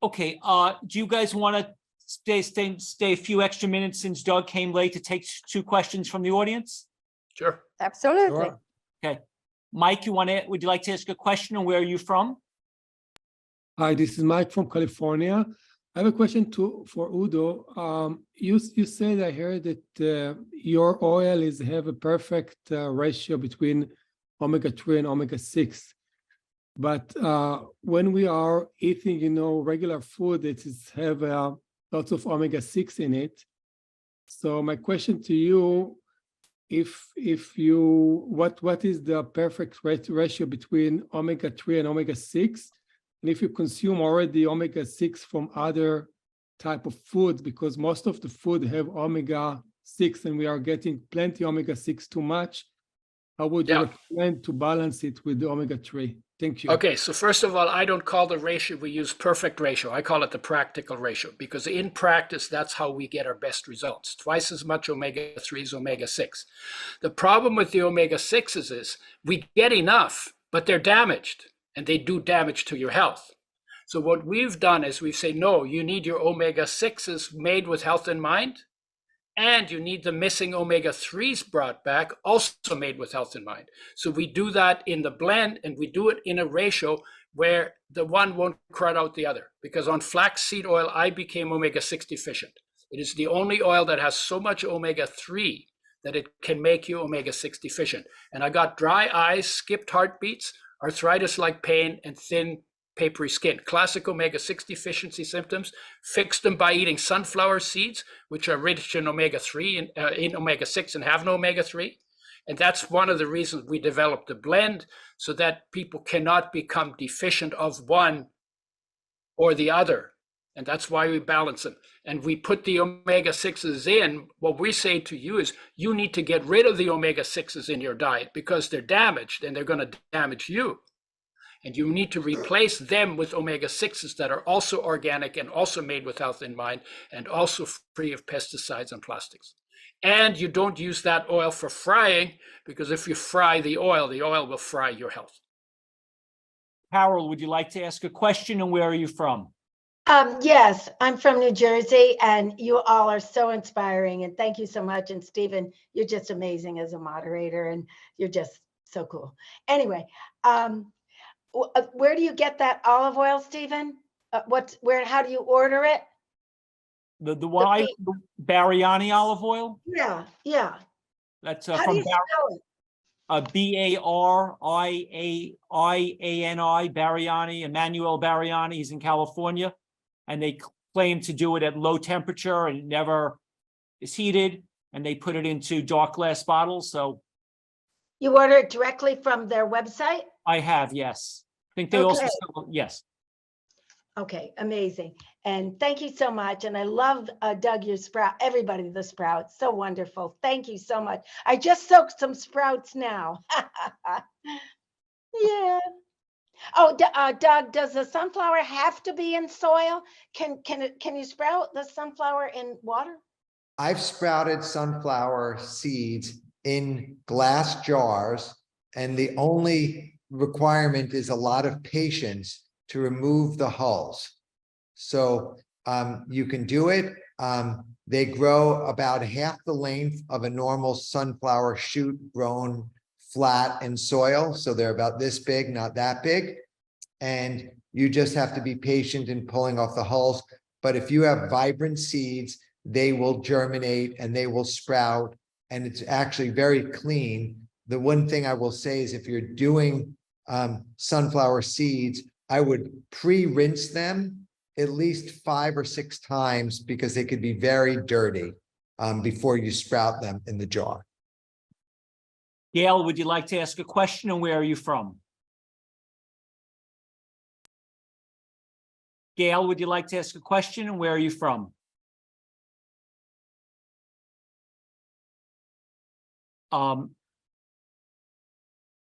Okay, do you guys want to stay a few extra minutes since Doug came late to take two questions from the audience? Sure. Absolutely. Sure. Okay. Mike, would you like to ask a question, and where are you from? Hi, this is Mike from California. I have a question for Udo. You said, I heard that your oil have a perfect ratio between omega-3 and omega-6. But when we are eating, regular food that have lots of omega-6 in it. So my question to you, what is the perfect ratio between omega-3 and omega-6? And if you consume already omega-6 from other type of foods, because most of the food have omega-6 and we are getting plenty omega-6 too much, how would you recommend to balance it with the omega-3? Thank you. Okay, so first of all, I don't call the ratio we use perfect ratio. I call it the practical ratio, because in practice, that's how we get our best results. Twice as much omega-3 as omega-6. The problem with the omega-6s is we get enough, but they're damaged, and they do damage to your health. So what we've done is we've said, no, you need your omega-6s made with health in mind, and you need the missing omega-3s brought back, also made with health in mind. So we do that in the blend, and we do it in a ratio where the one won't crowd out the other. Because on flaxseed oil, I became omega-6 deficient. It is the only oil that has so much omega-3 that it can make you omega-6 deficient. And I got dry eyes, skipped heartbeats, arthritis-like pain, and thin, papery skin. Classic omega-6 deficiency symptoms. Fixed them by eating sunflower seeds, which are rich in omega-3 and in omega-6 and have no omega-3. And that's one of the reasons we developed a blend, so that people cannot become deficient of one or the other. And that's why we balance them. And we put the omega-6s in. What we say to you is, you need to get rid of the omega-6s in your diet because they're damaged and they're going to damage you. And you need to replace them with omega-6s that are also organic and also made with health in mind and also free of pesticides and plastics. And you don't use that oil for frying, because if you fry the oil will fry your health. Carol, would you like to ask a question, and where are you from? Yes, I'm from New Jersey, and you all are so inspiring, and thank you so much. And Stephen, you're just amazing as a moderator, and you're just so cool. Anyway, where do you get that olive oil, Stephen? How do you order it? The Bariani olive oil? Yeah. That's How from do you spell it? Bariani, Bariani, Emmanuel Bariani. He's in California, and they claim to do it at low temperature and it never is heated, and they put it into dark glass bottles. So You order it directly from their website? I have, yes. I think they also sell, yes. Okay, amazing. And thank you so much. And I love, Doug, your everybody, the Sprouts, so wonderful. Thank you so much. I just soaked some Sprouts now. Yeah. Oh, Doug, does the sunflower have to be in soil? Can you sprout the sunflower in water? I've sprouted sunflower seeds in glass jars, and the only requirement is a lot of patience to remove the hulls. So you can do it. They grow about half the length of a normal sunflower shoot grown flat in soil. So they're about this big, not that big. And you just have to be patient in pulling off the hulls. But if you have vibrant seeds, they will germinate and they will sprout. And it's actually very clean. The one thing I will say is, if you're doing sunflower seeds, I would pre-rinse them at least 5 or 6 times, because they could be very dirty before you sprout them in the jar. Gail, would you like to ask a question, and where are you from? Gail, would you like to ask a question, and where are you from?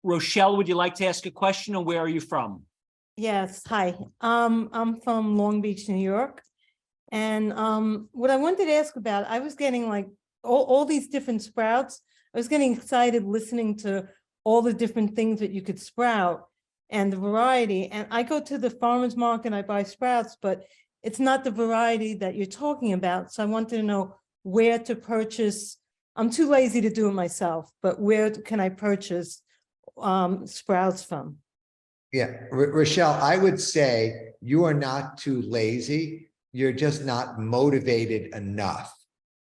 Rochelle, would you like to ask a question, and where are you from? Yes, hi. I'm from Long Beach, New York. And what I wanted to ask about, I was getting like all these different sprouts. I was getting excited listening to all the different things that you could sprout and the variety. And I go to the farmer's market and I buy sprouts, but it's not the variety that you're talking about. So I wanted to know where to purchase. I'm too lazy to do it myself, but where can I purchase sprouts from? Yeah, Rochelle, I would say you are not too lazy. You're just not motivated enough.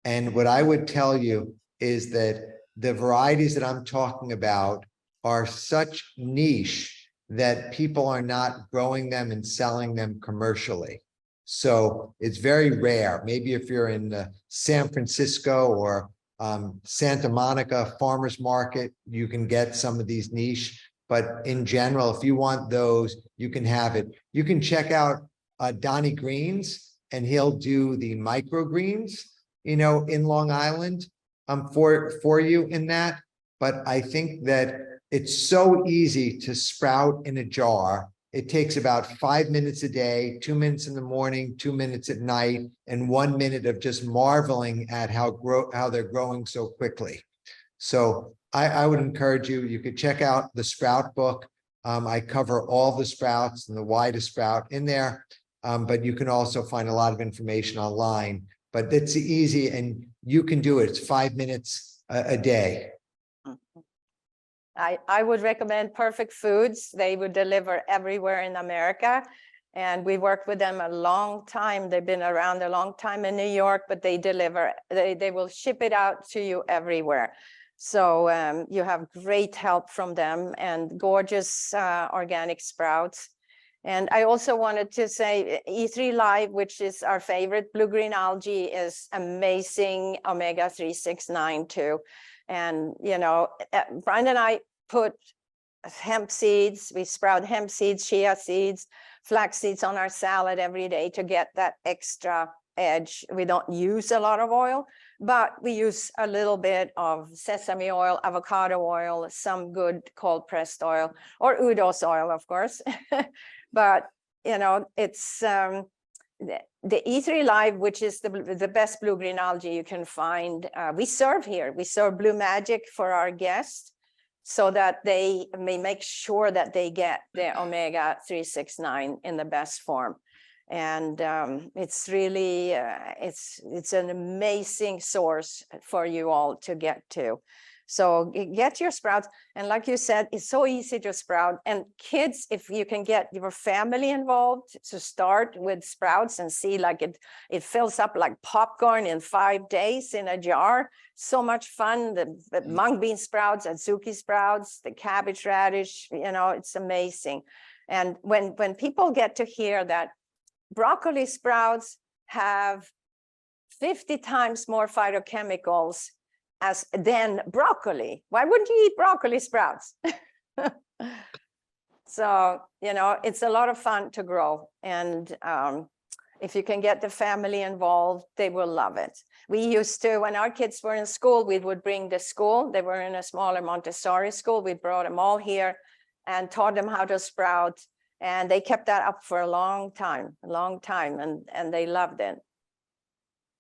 And what I would tell you is that the varieties that I'm talking about are such niche that people are not growing them and selling them commercially. So it's very rare. Maybe if you're in San Francisco or Santa Monica farmers market, you can get some of these niche. But in general, if you want those, you can have it. You can check out Donnie Green's, and he'll do the microgreens, you know, in Long Island for you in that. But I think that it's so easy to sprout in a jar. It takes about 5 minutes a day, 2 minutes in the morning, 2 minutes at night, and 1 minute of just marveling at how they're growing so quickly. So I would encourage you, you could check out the sprout book. I cover all the sprouts and the widest sprout in there, but you can also find a lot of information online. But it's easy and you can do it. It's 5 minutes a day. I would recommend Perfect Foods. They would deliver everywhere in America. And we worked with them a long time. They've been around a long time in New York, but they deliver, they will ship it out to you everywhere. So you have great help from them and gorgeous organic sprouts. And I also wanted to say E3 Live, which is our favorite blue-green algae, is amazing omega-3, 6, 9 too. And, you know, Brian and I put hemp seeds, we sprout hemp seeds, chia seeds, flax seeds on our salad every day to get that extra edge. We don't use a lot of oil, but we use a little bit of sesame oil, avocado oil, some good cold pressed oil, or Udo's oil, of course. But, you know, it's the E3 Live, which is the best blue-green algae you can find. We serve here. We serve Blue Magic for our guests so that they may make sure that they get the omega-3, 6, 9 in the best form. And it's really, it's an amazing source for you all to get to. So get your sprouts. And like you said, it's so easy to sprout. And kids, if you can get your family involved to start with sprouts and see like it fills up like popcorn in 5 days in a jar. So much fun. The mung bean sprouts, adzuki sprouts, the cabbage radish, you know, it's amazing. And when people get to hear that broccoli sprouts have 50 times more phytochemicals than broccoli. Why wouldn't you eat broccoli sprouts? So, you know, it's a lot of fun to grow. And if you can get the family involved, they will love it. We used to, when our kids were in school, we would bring the school. They were in a smaller Montessori school. We brought them all here and taught them how to sprout. And they kept that up for a long time, and they loved it.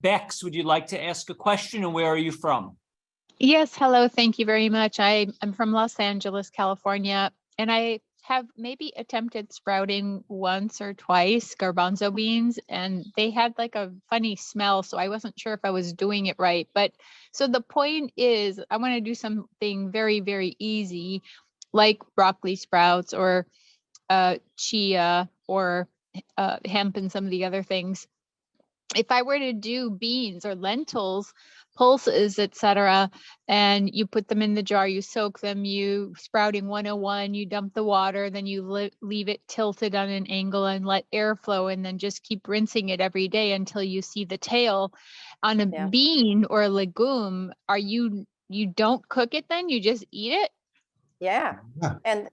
Bex, would you like to ask a question, and where are you from? Yes, hello, thank you very much. I'm from Los Angeles, California, and I have maybe attempted sprouting once or twice garbanzo beans, and they had like a funny smell, so I wasn't sure if I was doing it right. But so the point is, I want to do something very, very easy, like broccoli sprouts or chia or hemp and some of the other things. If I were to do beans or lentils, pulses, etc., and you put them in the jar, you soak them, you sprouting 101, you dump the water, then you leave it tilted on an angle and let air flow, and then just keep rinsing it every day until you see the tail. On a bean or a legume, you don't cook it then, you just eat it? Yeah. And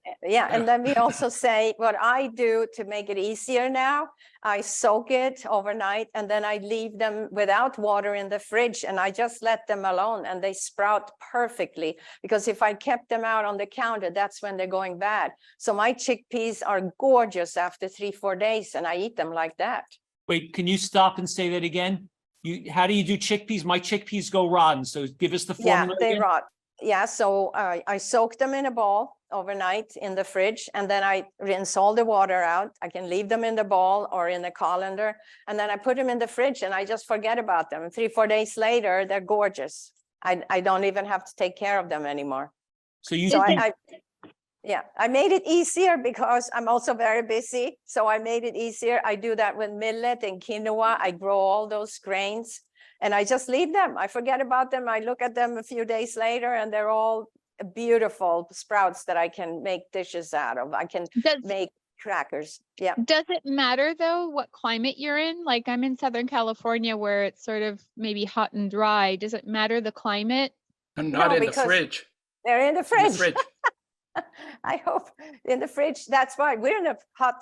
then we also say what I do to make it easier now, I soak it overnight and then I leave them without water in the fridge and I just let them alone and they sprout perfectly, because if I kept them out on the counter, that's when they're going bad. So my chickpeas are gorgeous after 3-4 days and I eat them like that. Wait, can you stop and say that again? How do you do chickpeas? My chickpeas go rotten, so give us the formula. Yeah, they again. rot. Yeah, so I soak them in a bowl overnight in the fridge, and then I rinse all the water out. I can leave them in the bowl or in the colander, and then I put them in the fridge and I just forget about them. 3-4 days later, they're gorgeous. I don't even have to take care of them anymore. So you, So I made it easier because I'm also very busy. So I made it easier. I do that with millet and quinoa. I grow all those grains and I just leave them. I forget about them. I look at them a few days later and they're all beautiful sprouts that I can make dishes out of. I can make crackers. Yeah. Does it matter though what climate you're in? Like I'm in Southern California where it's sort of maybe hot and dry. Does it matter the climate? And not No, in the because fridge. they're in the In the fridge. fridge. I hope in the fridge. That's why we're in a hot,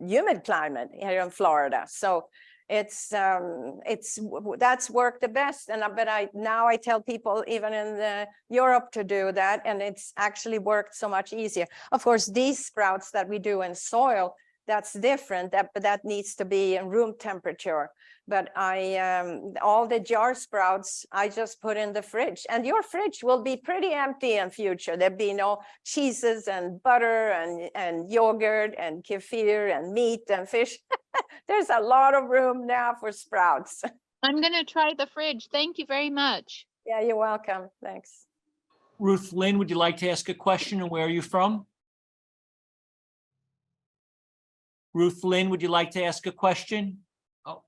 humid climate here in Florida. So it's that's worked the best. And but now I tell people even in Europe to do that, and it's actually worked so much easier. Of course, these sprouts that we do in soil, that's different. But that needs to be in room temperature. But all the jar sprouts, I just put in the fridge, and your fridge will be pretty empty in future. There'll be no cheeses and butter and yogurt and kefir and meat and fish. There's a lot of room now for sprouts. I'm going to try the fridge. Thank you very much. Yeah, you're welcome. Thanks. Ruth Lynn, would you like to ask a question, and where are you from? Ruth Lynn, would you like to ask a question?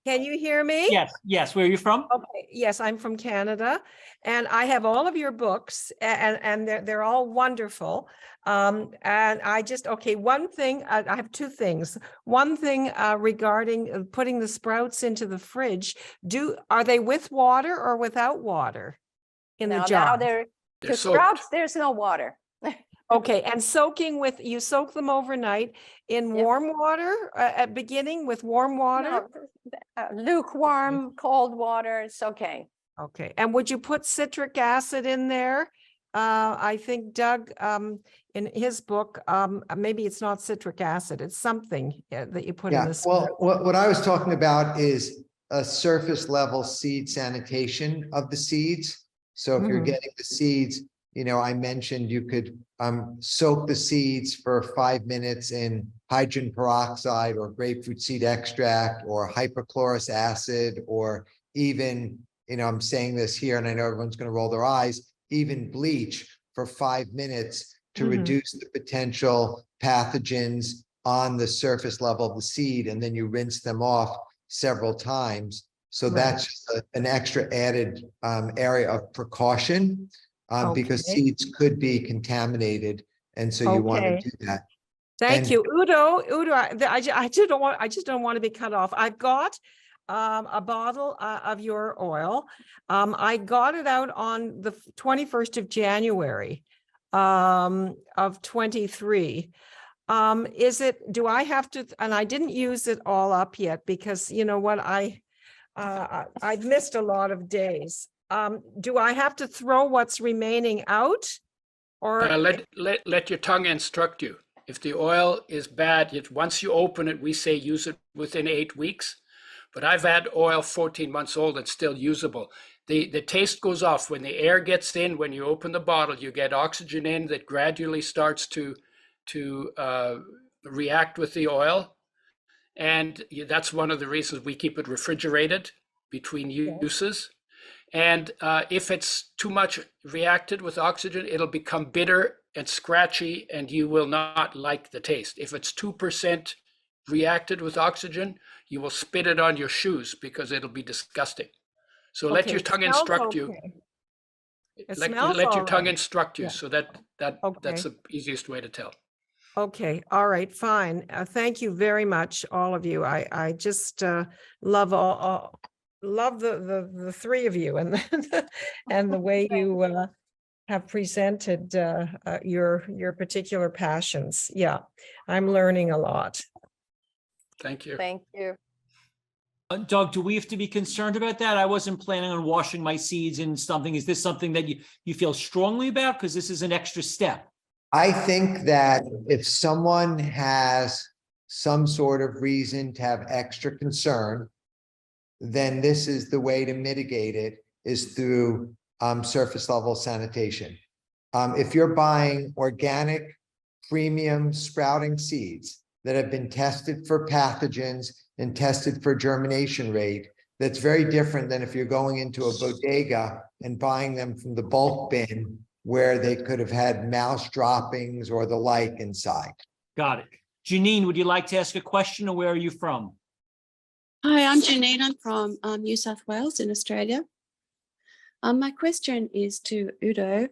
Can you hear me? Yes, where are you from? Okay, yes, I'm from Canada, and I have all of your books, and they're all wonderful. And I just, okay, one thing, I have two things. One thing regarding putting the sprouts into the fridge, are they with water or without water in the jar? Now they're They're to soaked. sprouts, there's no water. Okay, and you soak them overnight in Yep. warm water at beginning with warm water? No, lukewarm, cold water, it's okay. Okay, and would you put citric acid in there? I think Doug, in his book, maybe it's not citric acid, it's something that you put in Yeah, this. well, what I was talking about is a surface level seed sanitation of the seeds. So if you're Mhm. getting the seeds, I mentioned you could soak the seeds for 5 minutes in hydrogen peroxide or grapefruit seed extract or hypochlorous acid, or even, I'm saying this here and I know everyone's going to roll their eyes, even bleach for 5 minutes to Mhm. reduce the potential pathogens on the surface level of the seed. And then you rinse them off several times. So Right. that's just an extra added area of precaution. Because Okay. seeds could be contaminated, and so you want to Okay. do that. Thank And- you, Udo. I just don't want to be cut off. I've got a bottle of your oil. I got it out on the 21st of January of 23. Do I have to, and I didn't use it all up yet because you know what, I've missed a lot of days. Do I have to throw what's remaining out? Or Let your tongue instruct you. If the oil is bad, once you open it, we say use it within 8 weeks. But I've had oil 14 months old that's still usable. The taste goes off when the air gets in. When you open the bottle, you get oxygen in that gradually starts to react with the oil. And that's one of the reasons we keep it refrigerated between uses. And if it's too much reacted with oxygen, it'll become bitter and scratchy, and you will not like the taste. If it's 2% reacted with oxygen, you will spit it on your shoes because it'll be disgusting. So let your tongue instruct you. Let your tongue instruct you. Yeah. So that's Okay. the easiest way to tell. Okay, all right, fine. Thank you very much, all of you. I just love love the three of you and and the way you have presented your particular passions. Yeah, I'm learning a lot. Thank you. Thank you. Doug, do we have to be concerned about that? I wasn't planning on washing my seeds in something. Is this something that you feel strongly about? Because this is an extra step. I think that if someone has some sort of reason to have extra concern, then this is the way to mitigate it, is through surface level sanitation. If you're buying organic premium sprouting seeds that have been tested for pathogens and tested for germination rate, that's very different than if you're going into a bodega and buying them from the bulk bin where they could have had mouse droppings or the like inside. Got it. Janine, would you like to ask a question, or where are you from? Hi, I'm Janine. I'm from New South Wales in Australia. My question is to Udo.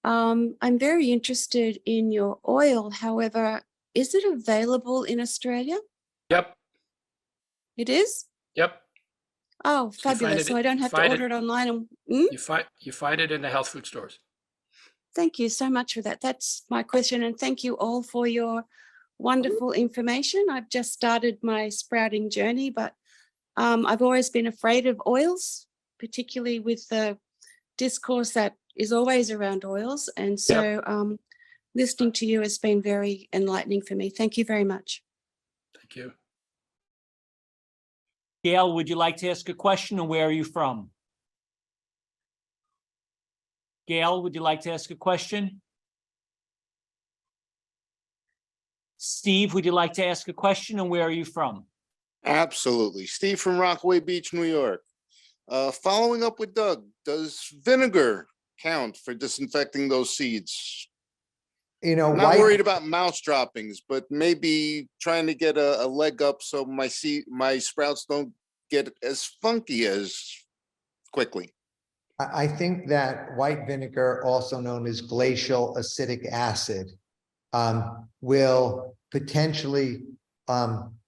I'm very interested in your oil. However, is it available in Australia? Yep, It is? yep. Oh, find fabulous. it- So I don't have to find it- order it online. You find it in the health food stores. Thank you so much for that. That's my question. And thank you all for your wonderful information. I've just started my sprouting journey, but I've always been afraid of oils, particularly with the discourse that is always around oils. And so listening to you has been very enlightening for me. Thank you very much. Thank you. Gail, would you like to ask a question, or where are you from? Gail, would you like to ask a question? Steve, would you like to ask a question, and where are you from? Absolutely. Steve from Rockaway Beach, New York. Following up with Doug, does vinegar count for disinfecting those seeds? You know, I'm not worried about mouse droppings, but maybe trying to get a leg up so my sprouts don't get as funky as quickly. I think that white vinegar, also known as glacial acidic acid, will potentially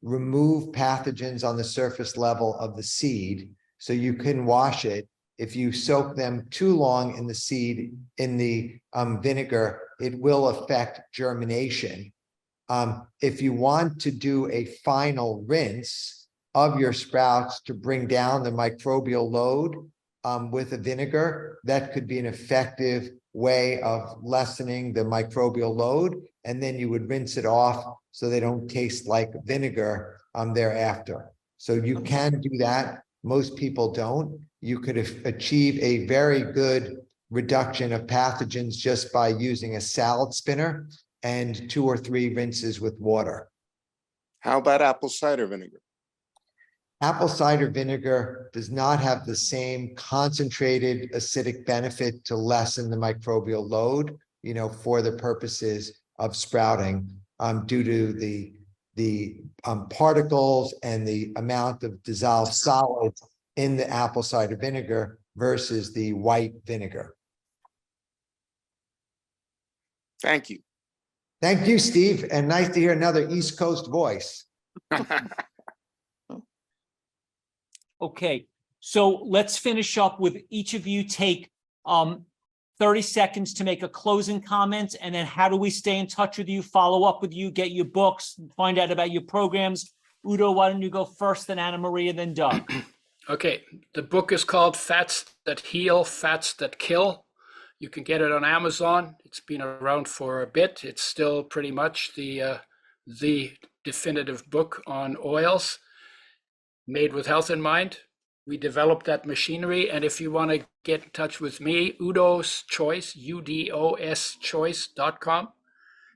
remove pathogens on the surface level of the seed, so you can wash it. If you soak them too long in the seed, in the vinegar, it will affect germination. If you want to do a final rinse of your sprouts to bring down the microbial load with a vinegar, that could be an effective way of lessening the microbial load. And then you would rinse it off so they don't taste like vinegar thereafter. So you can do that. Most people don't. You could achieve a very good reduction of pathogens just by using a salad spinner and 2 or 3 rinses with water. How about apple cider vinegar? Apple cider vinegar does not have the same concentrated acidic benefit to lessen the microbial load, you know, for the purposes of sprouting, due to the particles and the amount of dissolved solids in the apple cider vinegar versus the white vinegar. Thank you. Thank you, Steve, and nice to hear another East Coast voice. Okay, so let's finish up with each of you take 30 seconds to make a closing comment, and then how do we stay in touch with you, follow up with you, get your books, find out about your programs? Udo, why don't you go first, then Anna Maria, then Doug. Okay, the book is called Fats That Heal, Fats That Kill. You can get it on Amazon. It's been around for a bit. It's still pretty much the definitive book on oils, made with health in mind. We developed that machinery. And if you want to get in touch with me, Udo's Choice, udoschoice.com.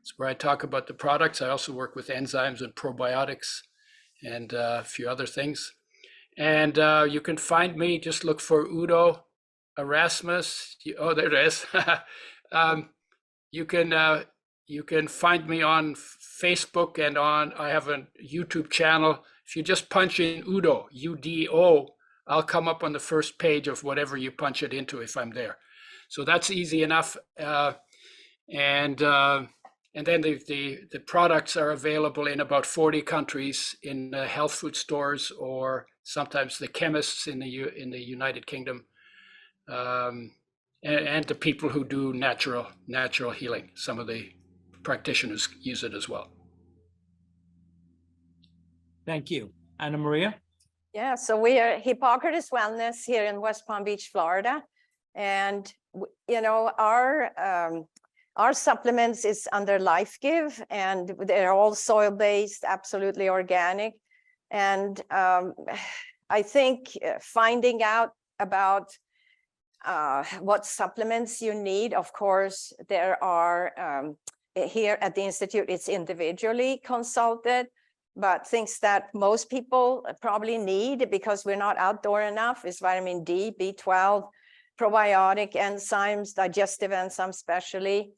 It's where I talk about the products. I also work with enzymes and probiotics and a few other things. And you can find me, just look for Udo Erasmus. Oh, there it is. You can find me on Facebook and I have a YouTube channel. If you just punch in Udo, U-D-O, I'll come up on the first page of whatever you punch it into if I'm there. So that's easy enough. And then the products are available in about 40 countries in health food stores, or sometimes the chemists in the United Kingdom, and the people who do natural healing. Some of the practitioners use it as well. Thank you. Anna Maria? Yeah, so we are Hippocrates Wellness here in West Palm Beach, Florida. And, you know, our supplements is under Life Give, and they're all soil-based, absolutely organic. And I think finding out about what supplements you need. Of course, there are, here at the Institute, it's individually consulted, but things that most people probably need because we're not outdoor enough is vitamin D, B12, probiotic enzymes, digestive enzymes especially,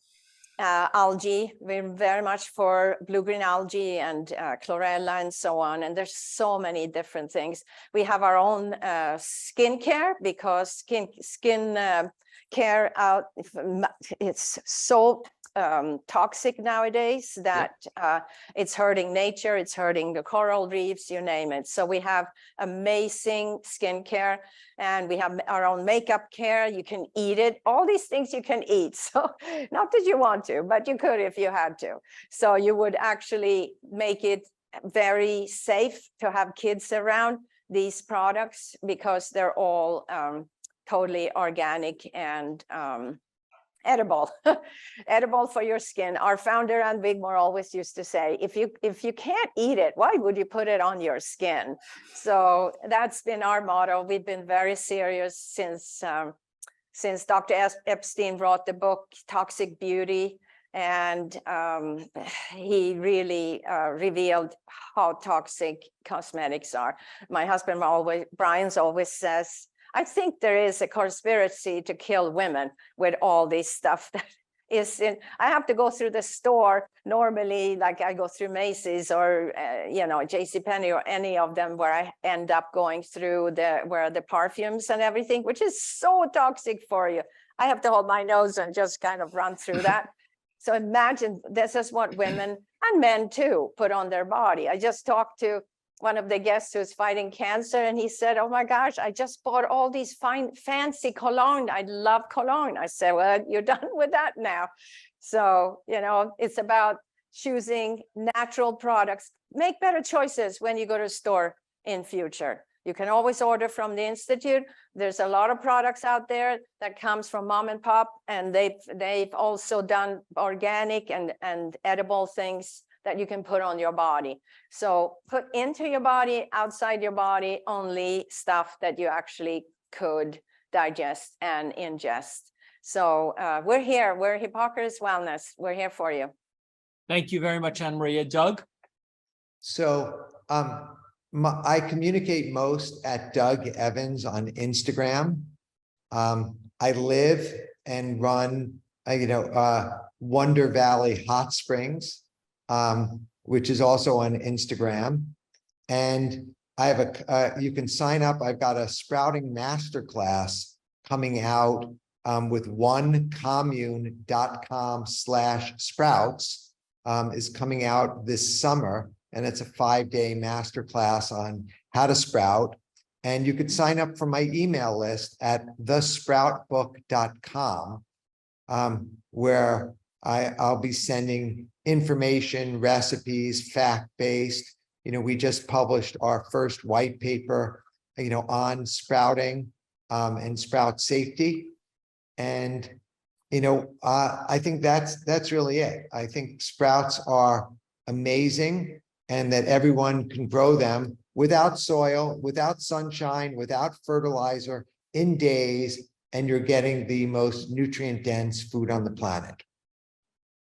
algae. We're very much for blue-green algae and chlorella and so on. And there's so many different things. We have our own skincare because skin care out, it's so toxic nowadays that it's hurting nature, it's hurting the coral reefs, you name it. So we have amazing skincare, and we have our own makeup care. You can eat it, all these things you can eat. So not that you want to, but you could if you had to. So you would actually make it very safe to have kids around these products because they're all totally organic and edible, edible for your skin. Our founder, Ann Wigmore, always used to say, if you can't eat it, why would you put it on your skin? So that's been our motto. We've been very serious since Dr. Epstein wrote the book, Toxic Beauty. And he really revealed how toxic cosmetics are. My husband Brian's always says, I think there is a conspiracy to kill women with all this stuff that is in. I have to go through the store normally, like I go through Macy's or JCPenney or any of them, where I end up going through where the perfumes and everything, which is so toxic for you. I have to hold my nose and just kind of run through that. So imagine this is what women and men too put on their body. I just talked to one of the guests who's fighting cancer, and he said, oh my gosh, I just bought all these fancy cologne. I love cologne. I said, well, you're done with that now. So, it's about choosing natural products. Make better choices when you go to a store in future. You can always order from the Institute. There's a lot of products out there that comes from mom and pop, and they've also done organic and edible things that you can put on your body. So put into your body, outside your body, only stuff that you actually could digest and ingest. So we're here. We're Hippocrates Wellness. We're here for you. Thank you very much, Anna Maria. Doug? So I communicate most at Doug Evans on Instagram. I live and run, Wonder Valley Hot Springs, which is also on Instagram. And I have you can sign up. I've got a sprouting masterclass coming out with onecommune.com/sprouts is coming out this summer. And it's a 5-day masterclass on how to sprout. And you could sign up for my email list at thesproutbook.com, where I'll be sending information, recipes, fact-based. We just published our first white paper, on sprouting and sprout safety. And, I think that's really it. I think sprouts are amazing, and that everyone can grow them without soil, without sunshine, without fertilizer, in days, and you're getting the most nutrient-dense food on the planet.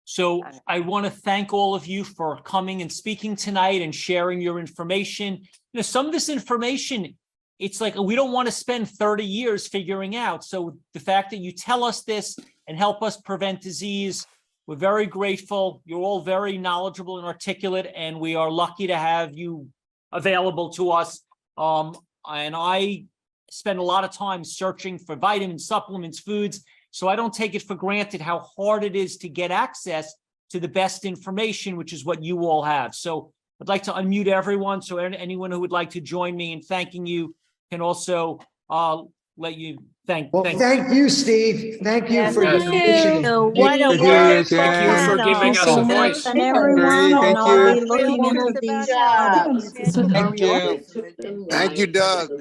So I want to thank all of you for coming and speaking tonight and sharing your information. Some of this information, it's like we don't want to spend 30 years figuring out. So the fact that you tell us this and help us prevent disease, we're very grateful. You're all very knowledgeable and articulate, and we are lucky to have you available to us. And I spend a lot of time searching for vitamins, supplements, foods. So I don't take it for granted how hard it is to get access to the best information, which is what you all have. So I'd like to unmute everyone. So anyone who would like to join me in thanking you can also let you thank. Well, thank you, Steve. Thank you for Yes. your initiative. What a Thank you wonderful Thank you for panel. giving us a voice. And everyone, Great, and thank I'll be you. looking into these products. Thank you. Thank you, Doug.